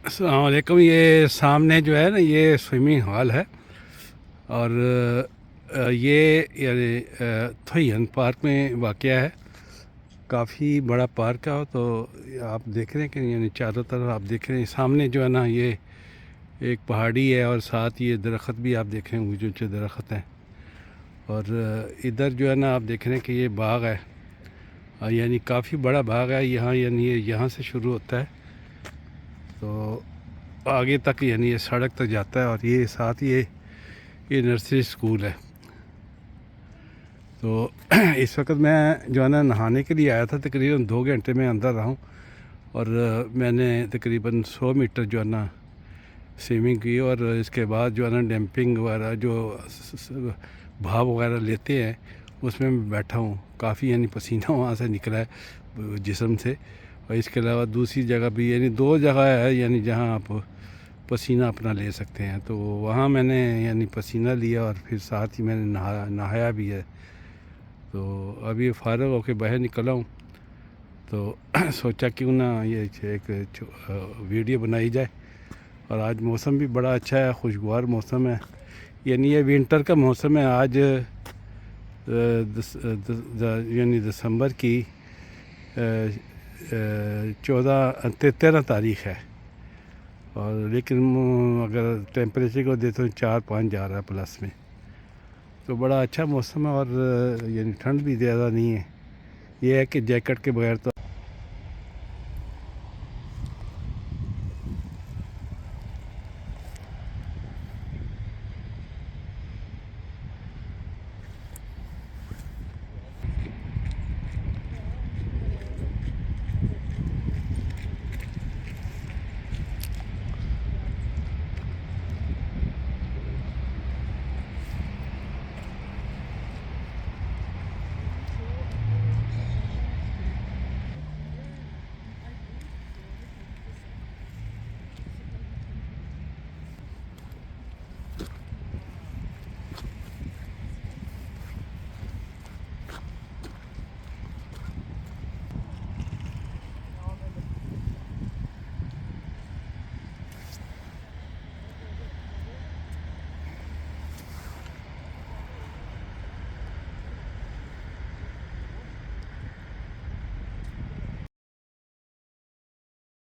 अस्सलाम वालेकुम। ये सामने जो है ना, ये स्विमिंग हॉल है। और ये यानी थोयन पार्क में वाक़या है। काफ़ी बड़ा पार्क है। तो आप देख रहे हैं कि यानी चारों तरफ आप देख रहे हैं, सामने जो है ना ये एक पहाड़ी है और साथ ये दरख्त भी आप देख रहे हैं, ऊँचे ऊँचे दरख्त हैं। और इधर जो है ना आप देख रहे हैं कि ये बाग है, यानी काफ़ी बड़ा बाग है यहाँ, यानी ये यहाँ से शुरू होता है तो आगे तक, यानी ये सड़क तक जाता है। और ये साथ ये नर्सरी स्कूल है। तो इस वक्त मैं जो है ना नहाने के लिए आया था, तकरीबन 2 घंटे में अंदर रहा हूँ। और मैंने तकरीबन 100 मीटर जो है ना स्विमिंग की। और इसके बाद जो है ना डंपिंग वगैरह जो भाव वगैरह लेते हैं उसमें मैं बैठा हूँ। काफ़ी यानी पसीना वहाँ से निकला है जिस्म से। और इसके अलावा दूसरी जगह भी, यानी 2 जगह है यानी जहाँ आप पसीना अपना ले सकते हैं। तो वहाँ मैंने यानी पसीना लिया और फिर साथ ही मैंने नहाया भी है। तो अभी फ़ारग होकर बाहर निकला हूँ तो सोचा क्यों ना ये एक वीडियो बनाई जाए। और आज मौसम भी बड़ा अच्छा है, खुशगवार मौसम है। यानी ये विंटर का मौसम है। आज यानी दिसंबर की 13 तारीख है। और लेकिन अगर टेम्परेचर को देते तो 4-5 जा रहा है प्लस में। तो बड़ा अच्छा मौसम है। और यानी ठंड भी ज़्यादा नहीं है। ये है कि जैकेट के बगैर तो